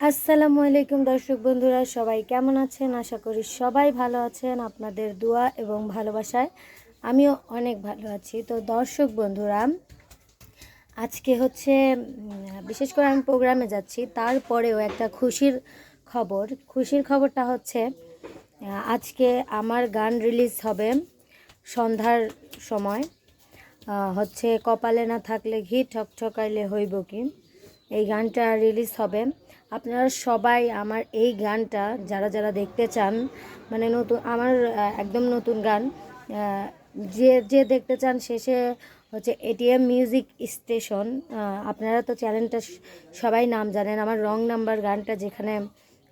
আসসালামু আলাইকুম দর্শক বন্ধুরা, সবাই কেমন আছেন? আশা করি সবাই ভালো আছেন। আপনাদের দোয়া এবং ভালোবাসায় আমিও অনেক ভালো আছি। তো দর্শক বন্ধুরা, আজকে হচ্ছে বিশেষ করে আমি প্রোগ্রামে যাচ্ছি, তারপরেও একটা খুশির খবরটা হচ্ছে আজকে আমার গান রিলিজ হবে সন্ধ্যার সময়। হচ্ছে কপালে না থাকলে ঘি ঠকঠকাইলে হইব কি, এই গানটা রিলিজ হবে। আপনারা সবাই আমার এই গানটা যারা যারা দেখতে চান, মানে নতুন আমার একদম নতুন গান, যে যে দেখতে চান শেষে হচ্ছে এটিএম মিউজিক স্টেশন। আপনারা তো চ্যানেলটা সবাই নাম জানেন, আমার রং নাম্বার গানটা যেখানে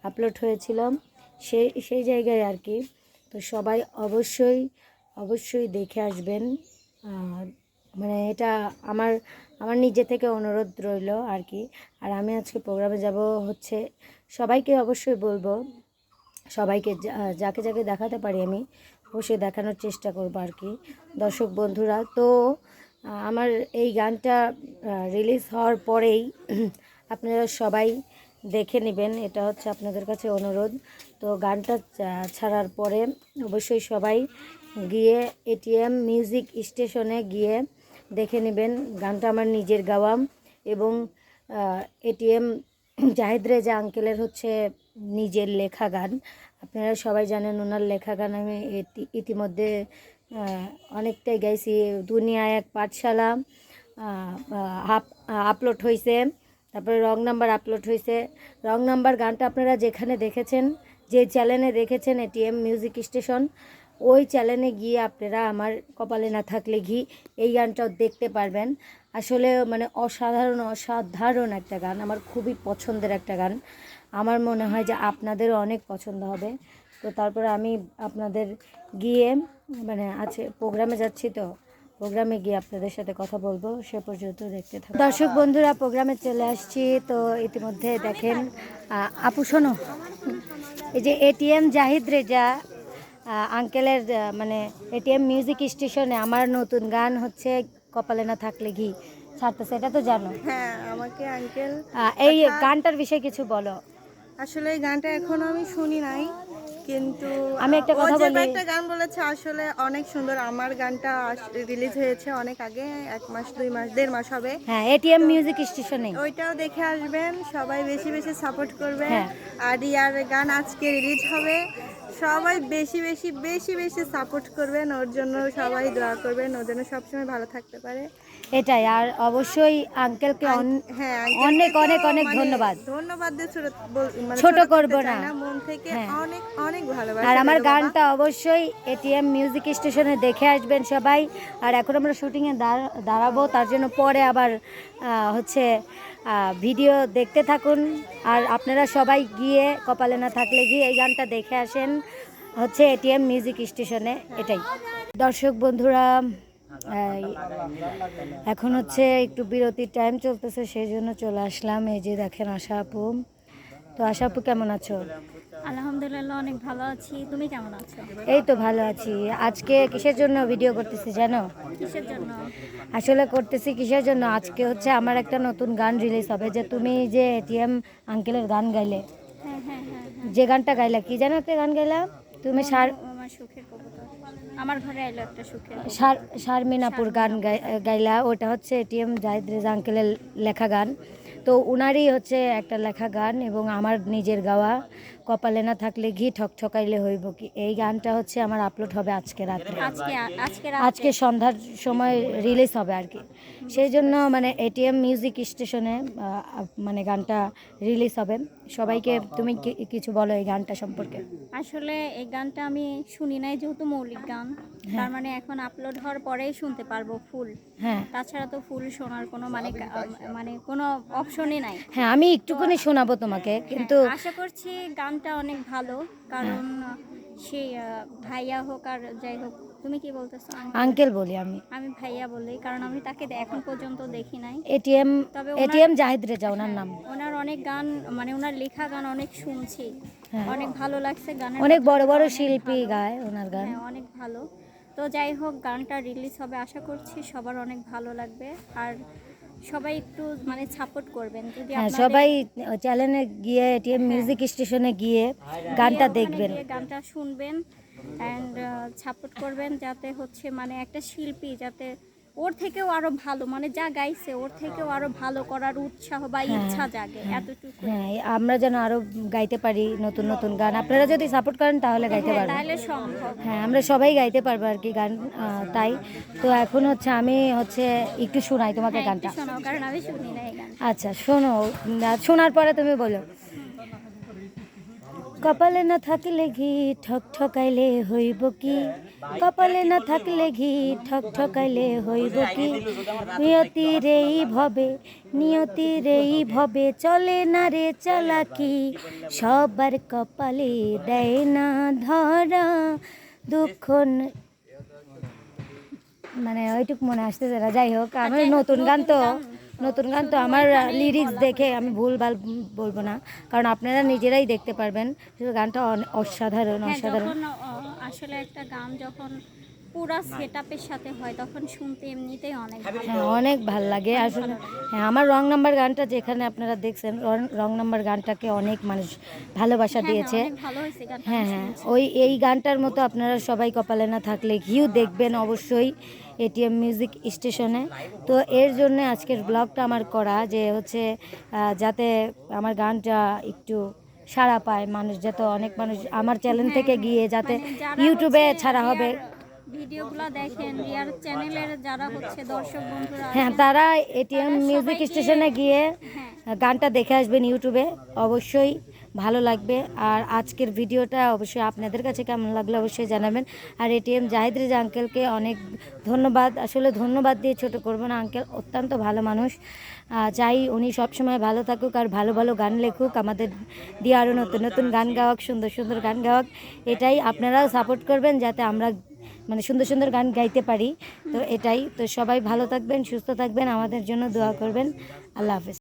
আপলোড হয়েছিল সেই জায়গায় আর কি। তো সবাই অবশ্যই দেখে আসবেন। মানে এটা আমার আমার নিজে থেকে অনুরোধ রইল আর কি। আর আমি আজকে প্রোগ্রামে যাব হচ্ছে, সবাইকে অবশ্যই বলবো, সবাইকে যাকে যাকে দেখাতে পারি আমি অবশ্যই দেখানোর চেষ্টা করবো আর কি দর্শক বন্ধুরা। তো আমার এই গানটা রিলিজ হওয়ার পরেই আপনারা সবাই দেখে নেবেন, এটা হচ্ছে আপনাদের কাছে অনুরোধ। তো গানটা ছাড়ার পরে অবশ্যই সবাই গিয়ে এটিএম মিউজিক স্টেশনে গিয়ে দেখে নেবেন। গানটা আমার নিজের গাওয়া এবং এটিএম জাহিদ রেজা আঙ্কেলের হচ্ছে নিজের লেখা গান। আপনারা সবাই জানেন ওনার লেখা গান আমি ইতিমধ্যে অনেকটাই গাইছি। দুনিয়া এক পাঠশালা আপলোড হয়েছে, তারপরে রং নাম্বার আপলোড হয়েছে। রং নাম্বার গানটা আপনারা যেখানে দেখেছেন, যে চ্যানেলে দেখেছেন এটিএম মিউজিক স্টেশন, ওই চ্যানেলে গিয়ে আপনারা আমার কপালে না থাকলে ঘি এই গানটাও দেখতে পারবেন। আসলে মানে অসাধারণ একটা গান, আমার খুবই পছন্দের একটা গান। আমার মনে হয় যে আপনাদেরও অনেক পছন্দ হবে। তো তারপরে আমি আপনাদের গিয়ে মানে আছে প্রোগ্রামে যাচ্ছি, তো প্রোগ্রামে গিয়ে আপনাদের সাথে কথা বলবো, সে পর্যন্ত দেখতে থাকুন। দর্শক বন্ধুরা, প্রোগ্রামে চলে আসছি। তো ইতিমধ্যে দেখেন আপু শোনো, এই যে এটিএম জাহিদ রেজা আঙ্কেলের মানে এটিএম মিউজিক স্টেশনে আমার নতুন গান হচ্ছে কপালে না থাকলে ঘি ছাড়তেছে, এটা তো জানো? হ্যাঁ, আমাকে আঙ্কেল এই গানটার বিষয়ে কিছু বলো। আসলে এই গানটা এখনো আমি শুনি নাই, কিন্তু আমি একটা কথা বলি, একটা গান বলেছে আসলে অনেক সুন্দর। আমার গানটা রিলিজ হয়েছে অনেক আগে, 1 মাস 2 মাস 1.5 মাস হবে। হ্যাঁ এটিএম মিউজিক স্টেশনে, ওইটাও দেখে আসবেন, সবাই বেশি বেশি সাপোর্ট করবেন। হ্যাঁ আর ইয়ার গান আজকে রিলিজ হবে, সবাই বেশি বেশি বেশি বেশি সাপোর্ট করবেন, ওর জন্য সবাই দোয়া করবেন, ওর জন্য সবসময় ভালো থাকতে পারে। এটাই। আর অবশ্যই আঙ্কেলকে হ্যাঁ, অনেক অনেক অনেক ধন্যবাদ। ধন্যবাদ দিয়ে ছোট করব না, মন থেকে হ্যাঁ। অনেক অনেক আর ভালোবাসা আমার রইলো বাবা। গানটা অবশ্যই এটিএম মিউজিক স্টেশনে দেখে আসবেন সবাই। আর এখন আমরা শুটিংয়ে দাঁড়াবো, তার জন্য পরে আবার হচ্ছে ভিডিও দেখতে থাকুন। আর আপনারা সবাই গিয়ে কপালে না থাকলে গিয়ে এই গানটা দেখে আসেন হচ্ছে এটিএম মিউজিক স্টেশনে। এটাই দর্শক বন্ধুরা, এখন হচ্ছে একটু বিরতির টাইম চলতেছে, সেই জন্য চলে আসলাম। এই যে দেখেন আশা আপু। তো আশা আপু কেমন আছো? আলহামদুলিল্লাহ, অনেক ভালো আছি। তুমি কেমন আছো? এই তো ভালো আছি। আজকে কিসের জন্য ভিডিও করতেছি জানো? কিসের জন্য? আসলে করতেছি কিসের জন্য, আজকে হচ্ছে আমার একটা নতুন গান রিলিজ হবে। যে তুমি যে এটিএম আঙ্কেলের গান গাইলে, হ্যাঁ হ্যাঁ হ্যাঁ হ্যাঁ, যে গানটা গাইলা, কি জানো একটা গান গাইলা তুমি? আমার সুখের কবুতর আমার ঘরে এলো একটা সুখের কবুতর। শারমিনাপুর গান গাইলা, ওটা হচ্ছে এটিএম জাহিদ রেজা আঙ্কেলের লেখা গান। তো উনারই হচ্ছে একটা লেখা গান এবং আমার নিজের গাওয়া কপালে না থাকলে ঘি ঠকঠকাইলে হইব কি, এই গানটা হচ্ছে আমার আপলোড হবে আজকে রাত্রে, আজকে সন্ধ্যার সময় রিলিজ হবে আর কি। সেই জন্য মানে এটিএম মিউজিক স্টেশনে মানে গানটা রিলিজ হবে। সবাইকে তুমি কিছু বলো এই গানটা সম্পর্কে। আসলে এই গানটা আমি শুনি নাই, যেহেতু মৌলিক গান, তার মানে এখন আপলোড হওয়ার পরেই শুনতে পারবো ফুল। হ্যাঁ তাছাড়া তো ফুল শোনার কোনো মানে কোনো অপশনই নাই। হ্যাঁ, আমি একটুখানি শোনাবো তোমাকে, কিন্তু আশা করছি গানটা অনেক ভালো, কারণ সেই ভাইয়া হোক আর যাই হোক, তুমি কি বলতেছো? আঙ্কেল বলি আমি ভাইয়া বলি, কারণ আমি তাকে এখন পর্যন্ত দেখি নাই। এটিএম তবে এটিএম জাহিদ রেজা ওনার নাম। ওনার অনেক গান, মানে ওনার লেখা গান অনেক শুনছি, হ্যাঁ। অনেক ভালো লাগছে। গানের অনেক বড় বড় কথাগুলো অনেক শিল্পী ভালো। গায় ওনার গান। হ্যাঁ, অনেক ভালো। তো যাই হোক, গানটা রিলিজ হবে, আশা করছি সবার অনেক ভালো লাগবে। আর সবাই একটু মানে সাপোর্ট করবেন যদি হ্যাঁ আপনাদের সবাই চ্যানেলে গিয়ে এটিএম মিউজিক স্টেশনে গিয়ে গানটা ওখানে দেখবেন। গিয়ে গানটা শুনবেন অ্যান্ড সাপোর্ট করবেন, যাতে হচ্ছে মানে একটা শিল্পী যাতে ওর থেকেও আরো ভালো, মানে যা গাইছে ওর থেকেও আরো ভালো করার উৎসাহ বা ইচ্ছা জাগে এতটুকু। হ্যাঁ আমরা যেন আরো গাইতে পারি নতুন নতুন গান, আপনারা যদি সাপোর্ট করেন তাহলে গাইতে হ্যাঁ, পারবেন। তাহলে সম্ভব। হ্যাঁ আমরা সবাই গাইতে পারবো আর কি গান, তাই তো এখন হচ্ছে আমি একটু শোনাই তোমাকে হ্যাঁ, একটু গানটা। শোনাও, কারণ আমি শুনি না এই গান। আচ্ছা শোনো, শোনার পরে তুমি বলো। কপালে না থাকলে ঘি ঠক ঠকাইলে হইব কি, কপালে না থাকলে ঘি ঠক ঠকাইলে হইব কি, নিয়তিরেই ভবে চলে না রে চালাকি, সবার কপালে দেয় না ধরা, দুঃখ মানে ওইটুক মনে আসতেছে না। যাই হোক আমার নতুন গান তো আমার লিরিক্স দেখে আমি ভুলভাল বলবো না, কারণ আপনারা নিজেরাই দেখতে পারবেন। গানটা অসাধারণ হ্যাঁ, অসাধারণ। যখন আসলে একটা গান যখন পুরা সেটআপের সাথে হয় তখন শুনতে এমনিতেই অনেক ভালো। হ্যাঁ অনেক ভাল লাগে আসলে। হ্যাঁ আমার রং নাম্বার গানটা যেখানে আপনারা দেখছেন, রং নাম্বার গানটাকে অনেক মানুষ ভালোবাসা দিয়েছে। অনেক ভালো হয়েছে গানটা। হ্যাঁ হ্যাঁ এই গানটার মতো আপনারা সবাই কপালে না থাকলে ঘিউ দেখবেন অবশ্যই এটিএম মিউজিক স্টেশনে। তো এর জন্য আজকের ব্লগটা আমার করা, যে হচ্ছে যাতে আমার গানটা একটু সাড়া পায় মানুষ, যাতে অনেক মানুষ আমার চ্যানেল থেকে গিয়ে যাতে মানে যারা ইউটিউবে হচ্ছে ছাড়া হবে। ভিডিওগুলো দেখেন, রিয়ার চ্যানেলের যারা হচ্ছে দর্শক বন্ধুরা হ্যাঁ আছেন, তারা এটিএম তারা মিউজিক সবাই স্টেশনে গিয়ে হ্যাঁ গানটা দেখে আসবেন ইউটিউবে, অবশ্যই ভালো লাগবে। আর আজকের ভিডিওটা অবশ্যই আপনাদের কাছে কেমন লাগলো অবশ্যই জানাবেন। আর এটিএম জাহিদ রেজা আঙ্কেলকে অনেক ধন্যবাদ, আসলে ধন্যবাদ দিয়ে ছোট করবো না, আঙ্কেল অত্যন্ত ভালো মানুষ। চাই উনি সবসময় ভালো থাকুক আর ভালো ভালো গান লেখুক, আমাদের দিয়ে আরও নতুন নতুন গান গাওয়াক, সুন্দর সুন্দর গান গাওয়াক। এটাই আপনারাও সাপোর্ট করবেন যাতে আমরা মানে সুন্দর সুন্দর গান গাইতে পারি। তো এটাই তো, সবাই ভালো থাকবেন, সুস্থ থাকবেন, আমাদের জন্য দোয়া করবেন। আল্লাহ হাফেজ।